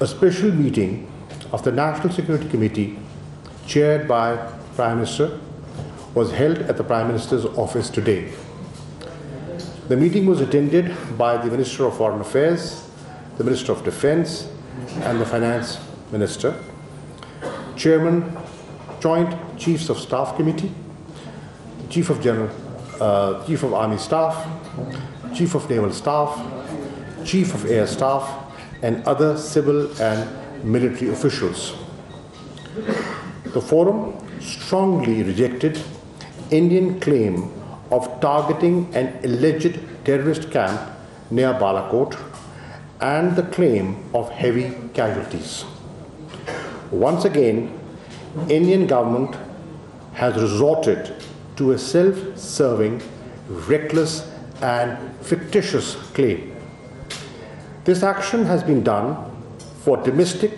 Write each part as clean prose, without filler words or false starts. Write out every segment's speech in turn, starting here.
A special meeting of the National Security Committee, chaired by Prime Minister, was held at the Prime Minister's office today. The meeting was attended by the Minister of Foreign Affairs, the Minister of Defence, and the Finance Minister. Chairman, Joint Chiefs of Staff Committee, Chief of Army Staff, Chief of Naval Staff, Chief of Air Staff, and other civil and military officials. The forum strongly rejected Indian claim of targeting an alleged terrorist camp near Balakot and the claim of heavy casualties. Once again, Indian government has resorted to a self-serving, reckless and fictitious claim. This action has been done for domestic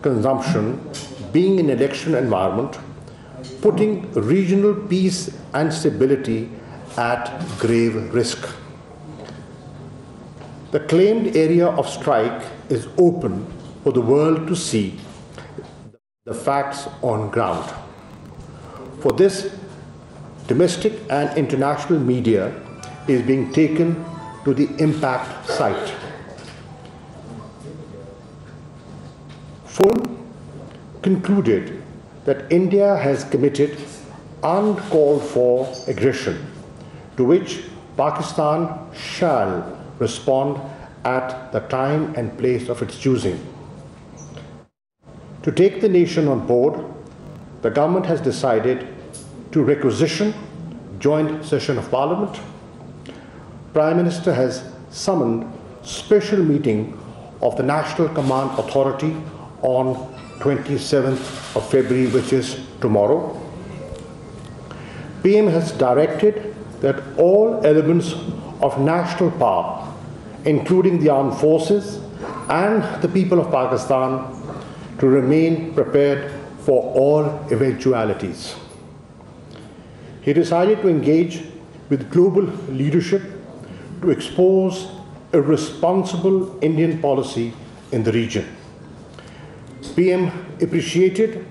consumption, being an election environment, putting regional peace and stability at grave risk. The claimed area of strike is open for the world to see the facts on ground. For this, domestic and international media is being taken to the impact site. Forum concluded that India has committed uncalled for aggression, to which Pakistan shall respond at the time and place of its choosing. To take the nation on board, the government has decided to requisition joint session of Parliament. Prime Minister has summoned special meeting of the National Command Authority on 27th of February, which is tomorrow. PM has directed that all elements of national power, including the armed forces and the people of Pakistan, to remain prepared for all eventualities. He decided to engage with global leadership to expose a responsible Indian policy in the region. PM appreciated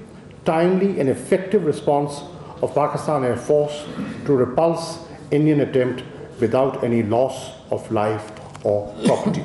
timely and effective response of Pakistan Air Force to repulse Indian attempt without any loss of life or property.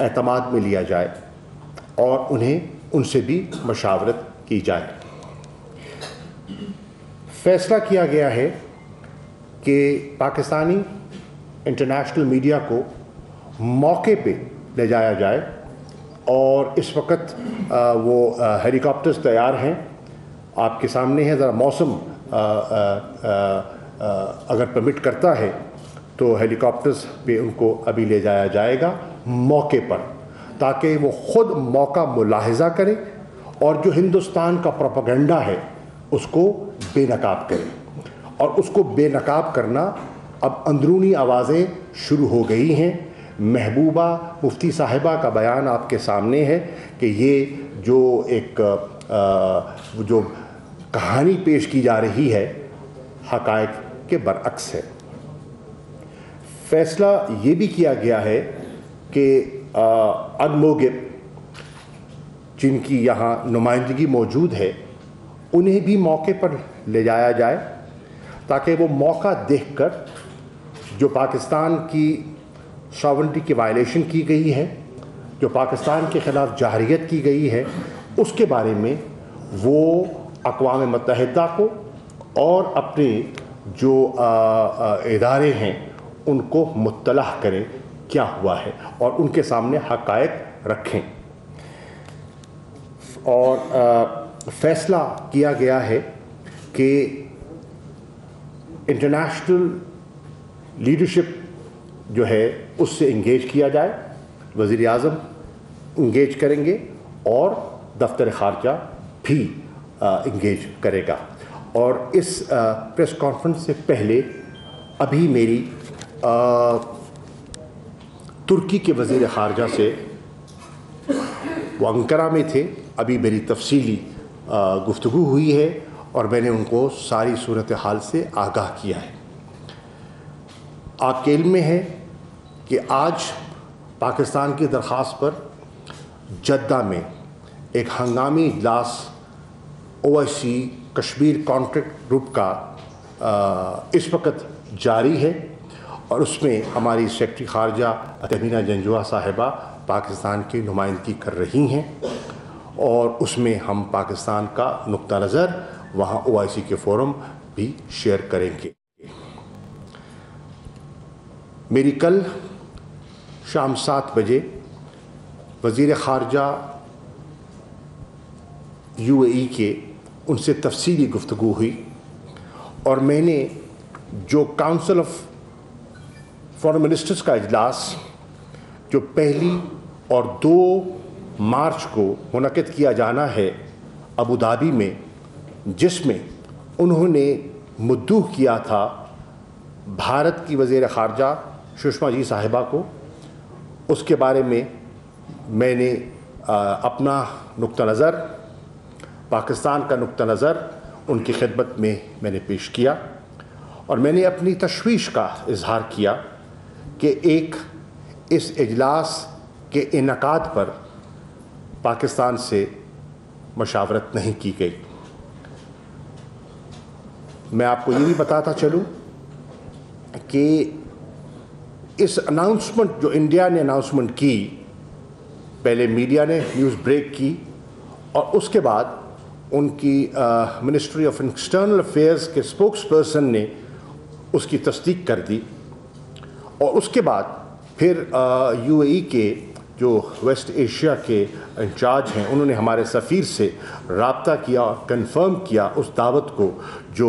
اعتماد میں لیا جائے اور انہیں ان سے بھی مشاورت کی جائے۔ فیصلہ کیا گیا ہے کہ پاکستانی انٹرنیشنل میڈیا کو موقع پہ لے جایا جائے، اور اس وقت وہ ہیلی کاپٹرز تیار ہیں، آپ کے سامنے ہے۔ ذرا موسم اگر پرمٹ کرتا ہے تو ہیلی کاپٹرز پہ ان کو ابھی لے جایا جائے گا موقع پر، تاکہ وہ خود موقع ملاحظہ کرے اور جو ہندوستان کا پروپیگنڈا ہے اس کو بے نقاب کرے۔ اور اس کو بے نقاب کرنا اب اندرونی آوازیں شروع ہو گئی ہیں۔ محبوبہ مفتی صاحبہ کا بیان آپ کے سامنے ہے کہ یہ جو ایک جو کہانی پیش کی جا رہی ہے حقائق کے برعکس ہے۔ فیصلہ یہ بھی کیا گیا ہے کہ الموگب جن کی یہاں نمائندگی موجود ہے انہیں بھی موقع پر لے جایا جائے، تاکہ وہ موقع دیکھ کر جو پاکستان کی ساورنٹی کی وائلیشن کی گئی ہے، جو پاکستان کے خلاف جارحیت کی گئی ہے، اس کے بارے میں وہ اقوام متحدہ کو اور اپنے جو ادارے ہیں ان کو مطلع کریں کیا ہوا ہے اور ان کے سامنے حقائق رکھیں۔ اور فیصلہ کیا گیا ہے کہ انٹرنیشنل لیڈرشپ جو ہے اس سے انگیج کیا جائے۔ وزیر اعظم انگیج کریں گے اور دفتر خارجہ بھی انگیج کرے گا۔ اور اس پریس کانفرنس سے پہلے ابھی میری ترکی کے وزیر خارجہ سے، وہ انقرہ میں تھے، ابھی میری تفصیلی گفتگو ہوئی ہے اور میں نے ان کو ساری صورتحال سے آگاہ کیا ہے۔ آپ کے علم میں ہے کہ آج پاکستان کی درخواست پر جدہ میں ایک ہنگامی اجلاس OIC کشمیر کانٹیکٹ گروپ کا اس وقت جاری ہے، اور اس میں ہماری سیکرٹری خارجہ تہمینہ جنجوعہ صاحبہ پاکستان کی نمائندگی کر رہی ہیں، اور اس میں ہم پاکستان کا نقطہ نظر وہاں OIC کے فورم بھی شیئر کریں گے۔ میری کل شام 7 بجے وزیر خارجہ UAE کے ان سے تفصیلی گفتگو ہوئی، اور میں نے جو کاؤنسل آف فارن منسٹرز کا اجلاس جو 1 اور 2 مارچ کو منعقد کیا جانا ہے ابوظہبی میں، جس میں انہوں نے مدعو کیا تھا بھارت کی وزیر خارجہ سشما جی صاحبہ کو، اس کے بارے میں میں نے اپنا نقطہ نظر، پاکستان کا نقطہ نظر ان کی خدمت میں نے پیش کیا، اور میں نے اپنی تشویش کا اظہار کیا کہ اس اجلاس کے انعقاد پر پاکستان سے مشاورت نہیں کی گئی۔ میں آپ کو یہ بھی بتاتا چلوں کہ اس اناؤنسمنٹ جو انڈیا نے اناؤنسمنٹ کی، پہلے میڈیا نے نیوز بریک کی، اور اس کے بعد ان کی منسٹری آف ایکسٹرنل افیئرز کے اسپوکس پرسن نے اس کی تصدیق کر دی، اور اس کے بعد پھر UAE کے جو ویسٹ ایشیا کے انچارج ہیں انہوں نے ہمارے سفیر سے رابطہ کیا اور کنفرم کیا اس دعوت کو جو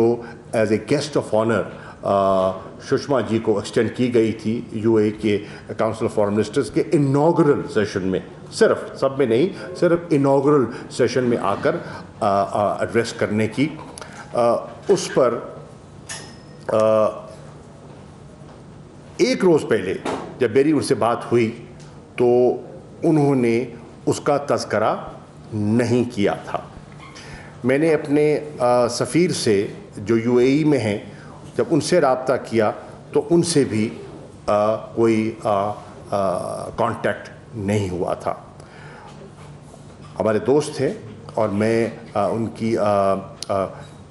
as a guest of honour Sushma ji کو ایکسٹینڈ کی گئی تھی UAE کے کاؤنسل آف فارن منسٹرز کے انوگرل سیشن میں، صرف سب میں نہیں، صرف انوگرل سیشن میں آ کر ایڈریس کرنے کی۔ اس پر ایک روز پہلے جب میری ان سے بات ہوئی تو انہوں نے اس کا تذکرہ نہیں کیا تھا۔ میں نے اپنے سفیر سے جو UAE میں ہیں جب ان سے رابطہ کیا تو ان سے بھی کوئی کانٹیکٹ نہیں ہوا تھا۔ ہمارے دوست تھے اور میں ان کی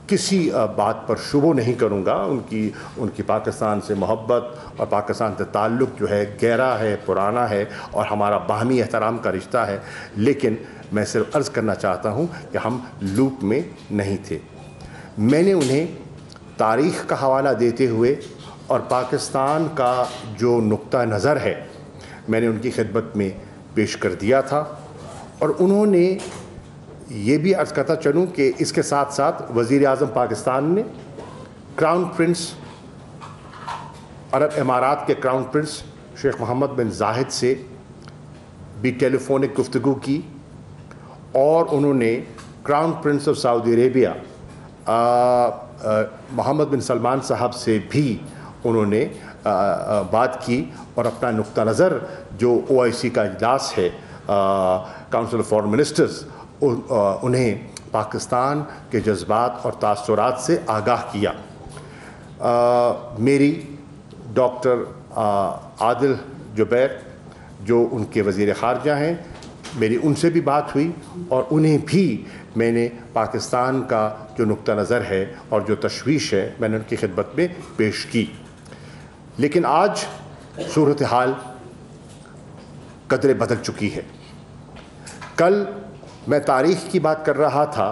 کسی بات پر شبہ نہیں کروں گا. ان کی پاکستان سے محبت اور پاکستان سے تعلق جو ہے گہرا ہے, پرانا ہے اور ہمارا باہمی احترام کا رشتہ ہے. لیکن میں صرف عرض کرنا چاہتا ہوں کہ ہم لوپ میں نہیں تھے. میں نے انہیں تاریخ کا حوالہ دیتے ہوئے اور پاکستان کا جو نقطہ نظر ہے میں نے ان کی خدمت میں پیش کر دیا تھا, اور انہوں نے یہ بھی عرض کرتا چلوں کہ اس کے ساتھ ساتھ وزیر اعظم پاکستان نے کراؤن پرنس عرب امارات کے کراؤن پرنس شیخ محمد بن زاہد سے بھی ٹیلی فونک گفتگو کی, اور انہوں نے crown prince of Saudi Arabia Mohammed bin Salman صاحب سے بھی انہوں نے بات کی, اور اپنا نقطہ نظر جو OIC کا اجلاس ہے کاؤنسل آف فارن منسٹرز, انہیں پاکستان کے جذبات اور تاثرات سے آگاہ کیا. میری ڈاکٹر عادل جبیر جو ان کے وزیر خارجہ ہیں, میری ان سے بھی بات ہوئی, اور انہیں بھی میں نے پاکستان کا جو نقطہ نظر ہے اور جو تشویش ہے میں نے ان کی خدمت میں پیش کی. لیکن آج صورتحال قدرے بدل چکی ہے. کل میں تاریخ کی بات کر رہا تھا,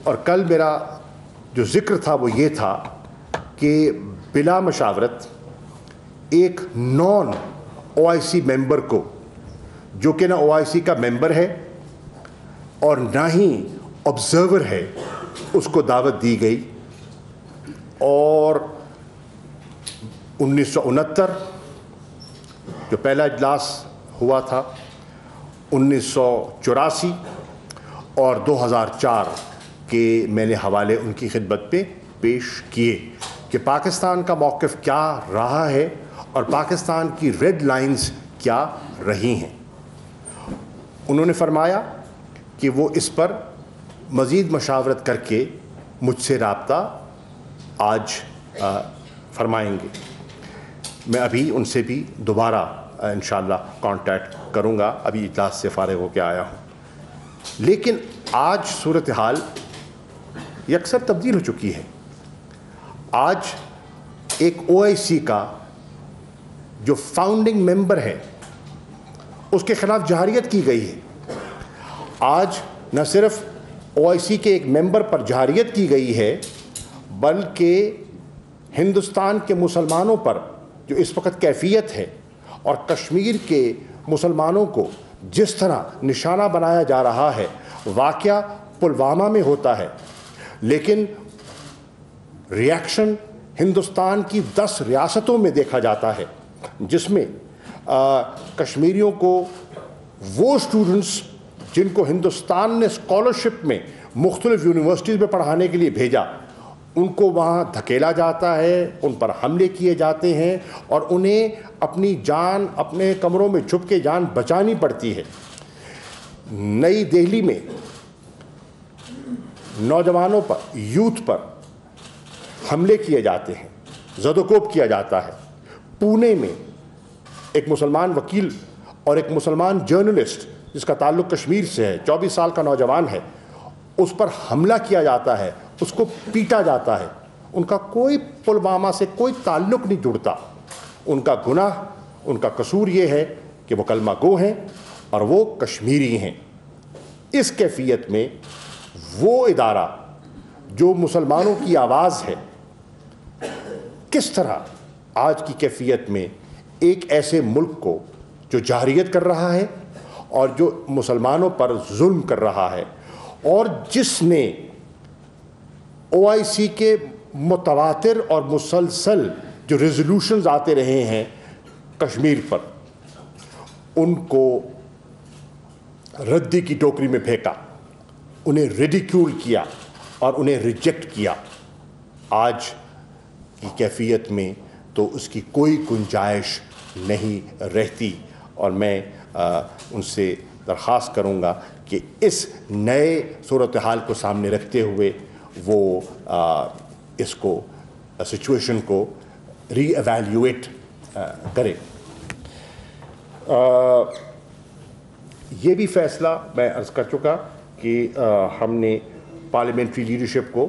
اور کل میرا جو ذکر تھا وہ یہ تھا کہ بلا مشاورت ایک نان OIC ممبر کو, جو کہ نہ OIC کا ممبر ہے اور نہ ہی آبزرور ہے, اس کو دعوت دی گئی. اور 1969 جو پہلا اجلاس ہوا تھا, 1984 اور 2004 کے میں نے حوالے ان کی خدمت پہ پیش کیے کہ پاکستان کا موقف کیا رہا ہے اور پاکستان کی ریڈ لائنز کیا رہی ہیں. انہوں نے فرمایا کہ وہ اس پر مزید مشاورت کر کے مجھ سے رابطہ آج فرمائیں گے. میں ابھی ان سے بھی دوبارہ انشاءاللہ کانٹیکٹ کروں گا, ابھی اجلاس سے فارغ ہو کے آیا ہوں. لیکن آج صورتحال یکسر تبدیل ہو چکی ہے. آج ایک OIC کا جو فاؤنڈنگ ممبر ہے اس کے خلاف جہریت کی گئی ہے. آج نہ صرف OIC کے ایک ممبر پر جہریت کی گئی ہے, بلکہ ہندوستان کے مسلمانوں پر جو اس وقت کیفیت ہے اور کشمیر کے مسلمانوں کو جس طرح نشانہ بنایا جا رہا ہے. واقعہ پلوامہ میں ہوتا ہے, لیکن ریاکشن ہندوستان کی 10 ریاستوں میں دیکھا جاتا ہے, جس میں کشمیریوں کو وہ اسٹوڈنٹس جن کو ہندوستان نے اسکالرشپ میں مختلف یونیورسٹیز میں پڑھانے کے لیے بھیجا, ان کو وہاں دھکیلا جاتا ہے, ان پر حملے کیے جاتے ہیں, اور انہیں اپنی جان اپنے کمروں میں چھپ کے جان بچانی پڑتی ہے. نئی دہلی میں نوجوانوں پر, یوتھ پر حملے کیے جاتے ہیں, زد و کوب کیا جاتا ہے. پونے میں ایک مسلمان وکیل اور ایک مسلمان جرنلسٹ جس کا تعلق کشمیر سے ہے, 24 سال کا نوجوان ہے, اس پر حملہ کیا جاتا ہے, اس کو پیٹا جاتا ہے. ان کا کوئی پلوامہ سے کوئی تعلق نہیں جڑتا. ان کا گناہ, ان کا قصور یہ ہے کہ وہ کلمہ گو ہیں اور وہ کشمیری ہیں. اس کیفیت میں وہ ادارہ جو مسلمانوں کی آواز ہے, کس طرح آج کی کیفیت میں ایک ایسے ملک کو جو جہریت کر رہا ہے اور جو مسلمانوں پر ظلم کر رہا ہے, اور جس نے OIC کے متواتر اور مسلسل جو ریزولوشنز آتے رہے ہیں کشمیر پر, ان کو ردی کی ٹوکری میں پھینکا, انہیں ریڈیکیول کیا اور انہیں ریجیکٹ کیا. آج کی کیفیت میں تو اس کی کوئی گنجائش نہیں رہتی, اور میں ان سے درخواست کروں گا کہ اس نئے صورتحال کو سامنے رکھتے ہوئے وہ اس کو سچویشن کو ری ایویلیویٹ کرے. یہ بھی فیصلہ میں عرض کر چکا کہ ہم نے پارلیمنٹری لیڈرشپ کو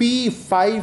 P5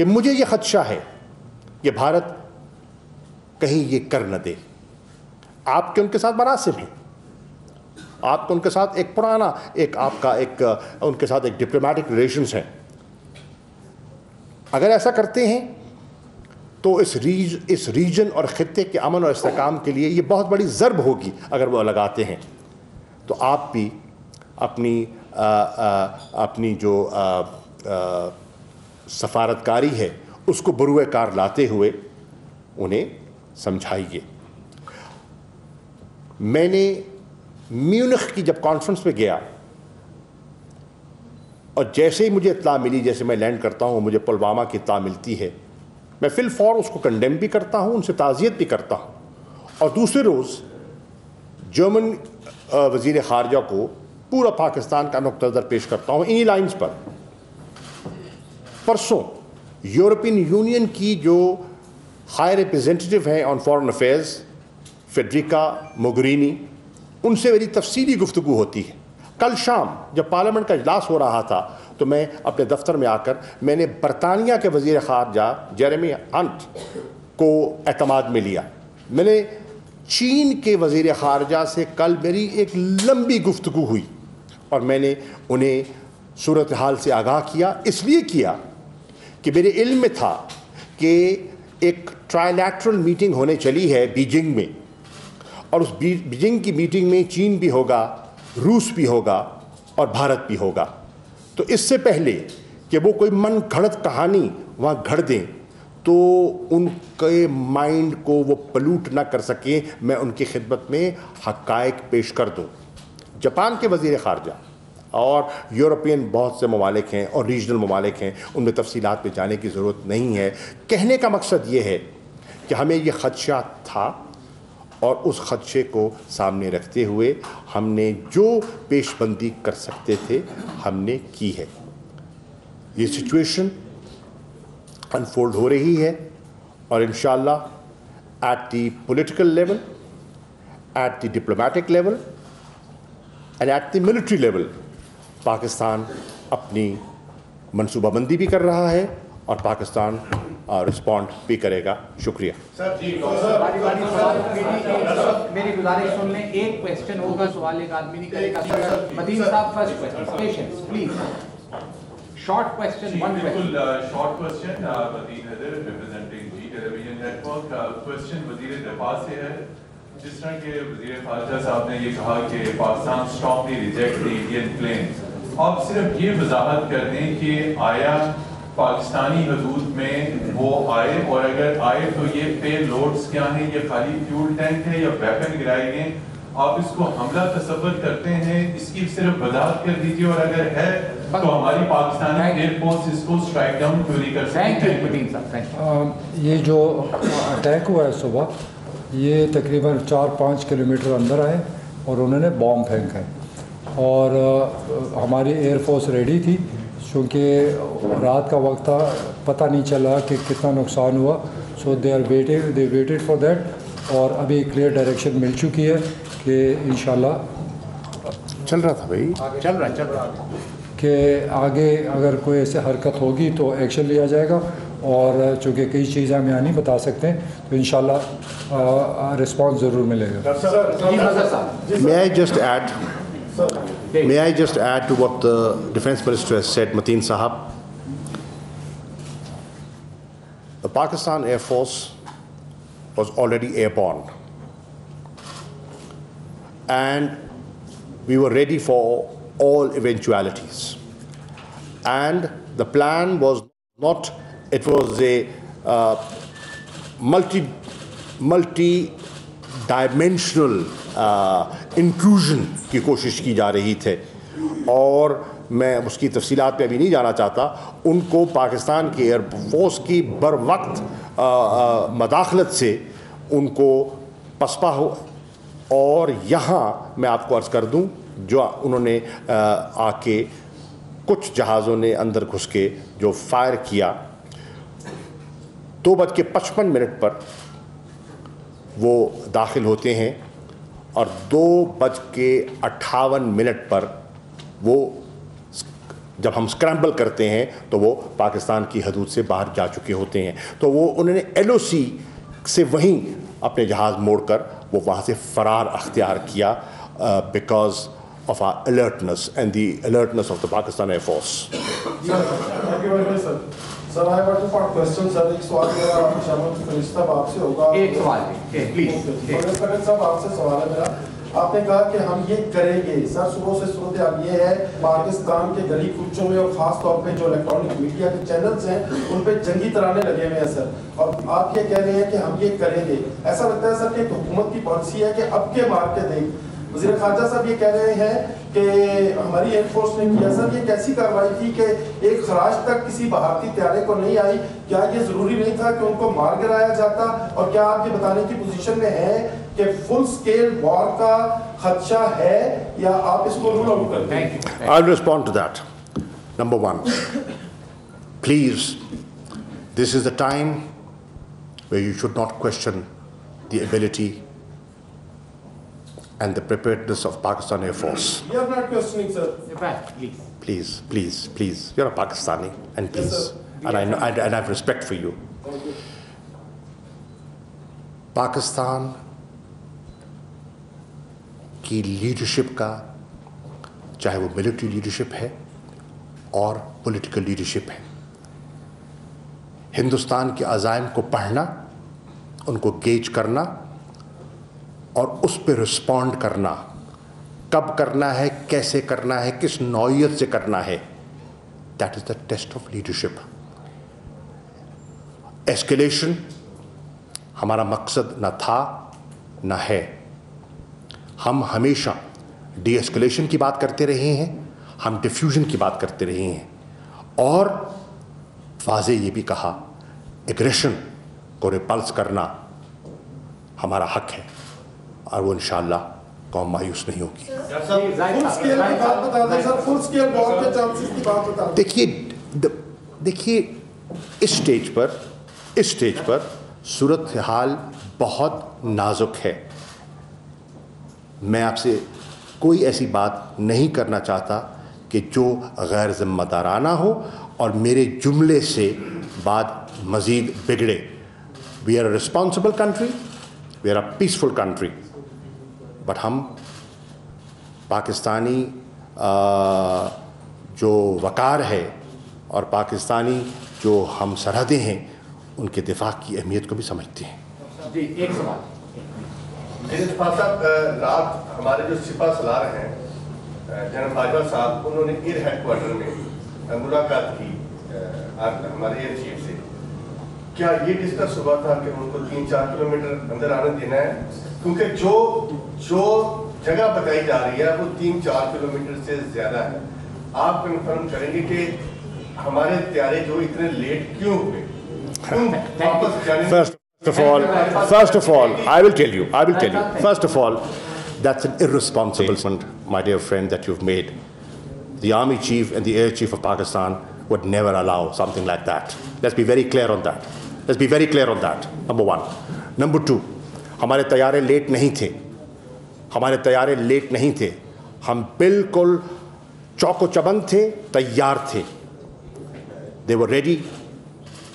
کہ مجھے یہ خدشہ ہے کہ بھارت کہیں یہ کر نہ دے. آپ کے ان کے ساتھ مراسم ہیں, آپ کو ان کے ساتھ ایک پرانا آپ کا ان کے ساتھ ایک ڈپلومیٹک ریلیشنز ہیں. اگر ایسا کرتے ہیں تو اس ریجن اور خطے کے امن اور استحکام کے لیے یہ بہت بڑی ضرب ہوگی. اگر وہ لگاتے ہیں تو آپ بھی اپنی جو سفارتکاری ہے اس کو بروئے کار لاتے ہوئے انہیں سمجھائیے. میں نے میونخ کی جب کانفرنس پہ گیا اور جیسے ہی مجھے اطلاع ملی, جیسے میں لینڈ کرتا ہوں مجھے پلوامہ کی اطلاع ملتی ہے, میں فی الفور اس کو کنڈیم بھی کرتا ہوں, ان سے تعزیت بھی کرتا ہوں, اور دوسرے روز جرمن وزیر خارجہ کو پورا پاکستان کا نقطہ نظر پیش کرتا ہوں انہی لائنز پر. پرسوں یورپین یونین کی جو ہائی ریپریزنٹیٹو ہیں آن فارن افیئرز فیڈریکا موگرینی, ان سے میری تفصیلی گفتگو ہوتی ہے. کل شام جب پارلیمنٹ کا اجلاس ہو رہا تھا تو میں اپنے دفتر میں آ کر میں نے برطانیہ کے وزیر خارجہ جیریمی ہنٹ کو اعتماد میں لیا. میں نے چین کے وزیر خارجہ سے کل میری ایک لمبی گفتگو ہوئی اور میں نے انہیں صورتحال سے آگاہ کیا. اس لیے کیا کہ میرے علم میں تھا کہ ایک ٹرائیلیٹرل میٹنگ ہونے چلی ہے بیجنگ میں, اور اس بیجنگ کی میٹنگ میں چین بھی ہوگا, روس بھی ہوگا اور بھارت بھی ہوگا. تو اس سے پہلے کہ وہ کوئی من گھڑت کہانی وہاں گھڑ دیں تو ان کے مائنڈ کو وہ پلوٹ نہ کر سکیں, میں ان کی خدمت میں حقائق پیش کر دوں. جاپان کے وزیر خارجہ اور یورپین بہت سے ممالک ہیں اور ریجنل ممالک ہیں, ان میں تفصیلات پہ جانے کی ضرورت نہیں ہے. کہنے کا مقصد یہ ہے کہ ہمیں یہ خدشہ تھا اور اس خدشے کو سامنے رکھتے ہوئے ہم نے جو پیش بندی کر سکتے تھے ہم نے کی ہے. یہ سچویشن انفولڈ ہو رہی ہے اور انشاءاللہ at the political level, at the diplomatic level and at the military level Pakistan اپنی منصوبہ بندی بھی کر رہا ہے اور پاکستان رسپونڈ بھی کرے گا. شکریہ. میری گزارش سن لیں, ایک کویسچن ہوگا, سوال ایک آدمی نہیں کرے گا. مدین صاحب first question, patience please. Short question, one question. Short question, مدین حیدر ریپرزینٹنگ جی ٹیلی ویژن نیٹ ورک. کویسچن وزیر دفاع سے ہے. جس طرح کے وزیر خارجہ صاحب نے یہ کہا کہ Pakistan strongly reject the Indian planes, آپ صرف یہ وضاحت کر دیں کہ آیا پاکستانی حدود میں وہ آئے, اور اگر آئے تو یہ پے لوڈز کیا ہیں, یہ خالی فیول ٹینک ہے یا ویپن گرائے گئے, آپ اس کو حملہ تصور کرتے ہیں, اس کی صرف وضاحت کر دیجیے, اور اگر ہے تو ہماری پاکستانی ایئر فورس اس کو اسٹرائک ڈاؤن کیوں نہیں کر سکتی؟ یہ جو اٹیک ہوا ہے صبح, یہ تقریباً 4-5 کلومیٹر اندر آئے اور انہوں نے بام پھینکا ہے, اور ہماری ایئر فورس ریڈی تھی چونکہ رات کا وقت تھا, پتہ نہیں چلا کہ کتنا نقصان ہوا. سو دے ویٹڈ فار دیٹ, اور ابھی کلیئر ڈائریکشن مل چکی ہے کہ انشاءاللہ چل رہا تھا بھائی, چل رہا کہ آگے اگر کوئی ایسے حرکت ہوگی تو ایکشن لیا جائے گا, اور چونکہ کئی چیزیں ہم یہاں نہیں بتا سکتے تو انشاءاللہ رسپانس ضرور ملے گا. May I just add to what the Defence Minister has said, Mateen Sahab? The Pakistan Air Force was already airborne, and we were ready for all eventualities. And the plan was not, it was a multi-dimensional inclusion کی کوشش کی جا رہی تھے, اور میں اس کی تفصیلات پہ ابھی نہیں جانا چاہتا. ان کو پاکستان کی ایئر فورس کی بر وقت مداخلت سے ان کو پسپا ہو, اور یہاں میں آپ کو عرض کر دوں جو انہوں نے آ کے کچھ جہازوں نے اندر گھس کے جو فائر کیا, 2:55 پر وہ داخل ہوتے ہیں اور 2:58 پر وہ جب ہم اسکرمبل کرتے ہیں تو وہ پاکستان کی حدود سے باہر جا چکے ہوتے ہیں. تو وہ انہوں نے LOC سے وہیں اپنے جہاز موڑ کر وہ وہاں سے فرار اختیار کیا because of our alertness and the alertness of the Pakistan Air Force. Thank you very much, sir. Sir, I have two part questions, sir. ایک سوال میرا شامل فرشتہ آپ سے ہوگا. ایک سوال پلیز. فریض صاحب آپ سے سوال ہے میرا. آپ نے کہا کہ ہم یہ کریں گے. سر صبح سے صورتحال یہ ہے پاکستان کے گلی کوچوں میں اور خاص طور پہ جو الیکٹرانک میڈیا کے چینلز ہیں ان پہ جنگی ترانے لگے ہوئے ہیں سر, اور آپ یہ کہہ رہے ہیں کہ ہم یہ کریں گے. ایسا لگتا ہے سر کہ حکومت کی پالیسی ہے کہ اب کے مار کے دیکھ. وزیر خارجہ صاحب یہ کہہ رہے ہیں کہ ہماری ایئر فورس نے کیا. سر یہ کیسی کارروائی تھی کہ ایک خراج تک کسی بھارتی طیارے کو نہیں آئی؟ کیا یہ ضروری نہیں تھا کہ ان کو مار گرایا جاتا؟ اور کیا آپ یہ بتانے کی پوزیشن میں ہیں کہ فل سکیل وار کا خدشہ ہے یا آپ اس کو رول آؤٹ کرتے ہیں؟ I'll respond to that. Number one, please, this is the time where you should not question the ability and the preparedness of Pakistan Air Force. We are not questioning, sir. Please. Please. You're a Pakistani, and please. Yes, sir. And I have respect for you. Thank you. Pakistan کی leadership کا, چاہے وہ military leadership ہے اور political leadership ہے, ہندوستان کے عزائم کو پڑھنا, ان کو گیج کرنا اور اس پہ رسپونڈ کرنا, کب کرنا ہے, کیسے کرنا ہے, کس نوعیت سے کرنا ہے, that is the test of leadership. Escalation ہمارا مقصد نہ تھا نہ ہے. ہم ہمیشہ ڈی ایسکیلیشن کی بات کرتے رہے ہیں, ہم ڈیفیوژن کی بات کرتے رہے ہیں, اور واضح یہ بھی کہا ایگریشن کو ریپلس کرنا ہمارا حق ہے, اور وہ انشاءاللہ قوم مایوس نہیں ہوگی. دیکھیے اس اسٹیج پر صورتحال بہت نازک ہے. میں آپ سے کوئی ایسی بات نہیں کرنا چاہتا کہ جو غیر ذمہ دارانہ ہو اور میرے جملے سے بات مزید بگڑے. We are a responsible country, we are a peaceful country, but ہم پاکستانی جو وقار ہے اور پاکستانی جو ہم سرحدیں ہیں ان کے دفاع کی اہمیت کو بھی سمجھتے ہیں. جی ایک سوال. جناب صاحب, رات ہمارے جو سپاہ سالار ہیں جنرل باجوہ صاحب, انہوں نے ایئر ہیڈ کوارٹر میں ملاقات کی ہمارے ایئر چیف سے. کیا یہ ڈسکس ہوا تھا کہ ان کو 3-4 کلومیٹر اندر آنے دینا ہے؟ کیونکہ جو جگہ بتائی جا رہی ہے وہ 3-4 کلومیٹر سے زیادہ ہے. آپ کنفرم کریں گے کہ ہمارے طیارے جو اتنے لیٹ کیوں ہوئے؟ First of all, I will tell you. First of all, that's an irresponsible statement, my dear friend, that you've made. The Army Chief and the Air Chief of Pakistan would never allow something like that. Let's be very clear on that. Number one. Number two, ہمارے طیارے late نہیں تھے. ہم بالکل چوک و چبند تھے, تیار تھے. They were ready,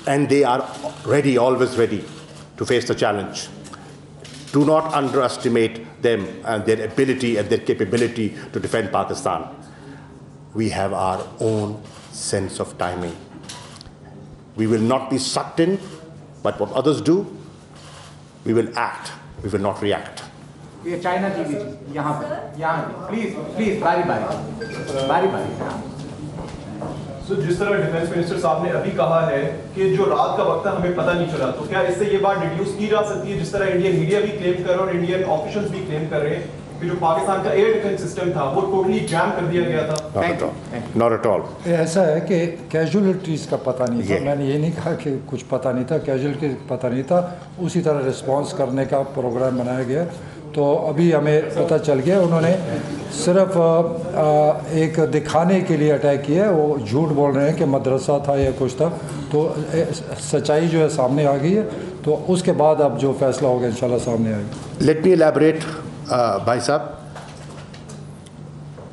and they are ready, always ready to face the challenge. Do not underestimate them and their ability and their capability to defend Pakistan. We have our own sense of timing. We will not be sucked in, but what others do, we will act, we will not react. یہ China کی بھی یہاں پہ please باری سو جس طرح defence minister صاحب نے ابھی کہا ہے کہ جو رات کا وقت تھا ہمیں پتہ نہیں چلا, تو کیا اس سے یہ بات ڈیڈیوس کی جا سکتی ہے, جس طرح انڈین میڈیا بھی کلیم کر رہا ہے اور انڈین آفیشلز بھی کلیم کر رہے ہیں کہ جو پاکستان کا ایئر ڈیفینس سسٹم تھا وہ ٹوٹلی جام کر دیا گیا تھا؟ Not at all. ایسا ہے کہ کیجولیٹیز کا پتہ نہیں تھا. میں نے یہ نہیں کہا کہ کچھ پتہ نہیں تھا, کیجولیٹیز پتہ نہیں تھا. اسی طرح رسپانس کرنے کا پروگرام بنایا گیا. تو ابھی ہمیں پتہ چل گیا انہوں نے صرف ایک دکھانے کے لیے اٹیک کیا ہے. وہ جھوٹ بول رہے ہیں کہ مدرسہ تھا یا کچھ تھا, تو سچائی جو ہے سامنے آ گئی ہے. تو اس کے بعد اب جو فیصلہ ہوگا انشاءاللہ سامنے آئے گا. Let me elaborate, بھائی صاحب.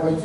OIC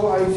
OIC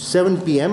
7 PM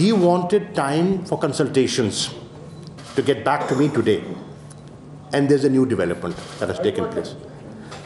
He wanted time for consultations to get back to me today, and there's a new development that has taken place.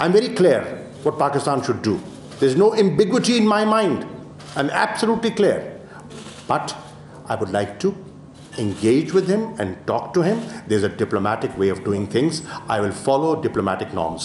I'm very clear what Pakistan should do. There's no ambiguity in my mind. I'm absolutely clear. But I would like to engage with him and talk to him. There's a diplomatic way of doing things. I will follow diplomatic norms.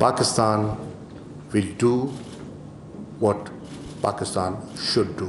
Pakistan will do what Pakistan should do.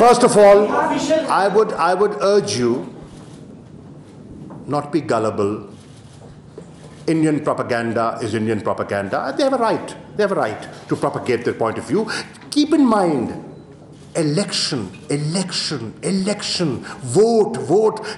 First of all, I would urge you not be gullible. Indian propaganda is Indian propaganda. They have a right. They have a right to propagate their point of view. Keep in mind, election, vote.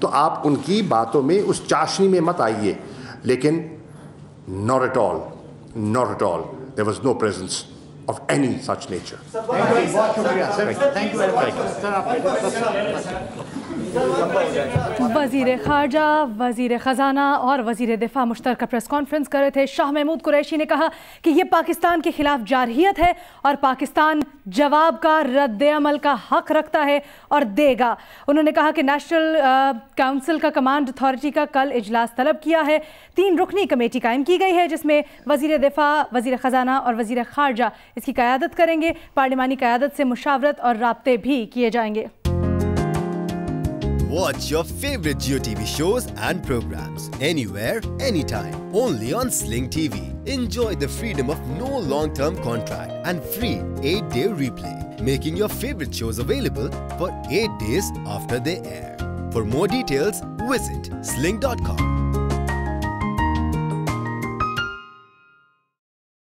تو آپ ان کی باتوں میں اس چاشنی میں مت آئیے. لیکن not at all, there was no presence of any such nature. وزیر خارجہ، وزیر خزانہ اور وزیر دفاع مشترکہ پریس کانفرنس کر رہے تھے. شاہ محمود قریشی نے کہا کہ یہ پاکستان کے خلاف جارحیت ہے اور پاکستان جواب کا رد عمل کا حق رکھتا ہے اور دے گا. انہوں نے کہا کہ نیشنل کونسل کا کمانڈ اتھارٹی کا کل اجلاس طلب کیا ہے. 3 رکنی کمیٹی قائم کی گئی ہے جس میں وزیر دفاع، وزیر خزانہ اور وزیر خارجہ اس کی قیادت کریں گے. پارلیمانی قیادت سے مشاورت اور رابطے بھی کیے جائیں گے. Watch your favorite Jio TV shows and programs anywhere, anytime. Only on Sling TV. Enjoy the freedom of no long-term contract and free 8-day replay. Making your favorite shows available for 8 days after they air. For more details, visit sling.com.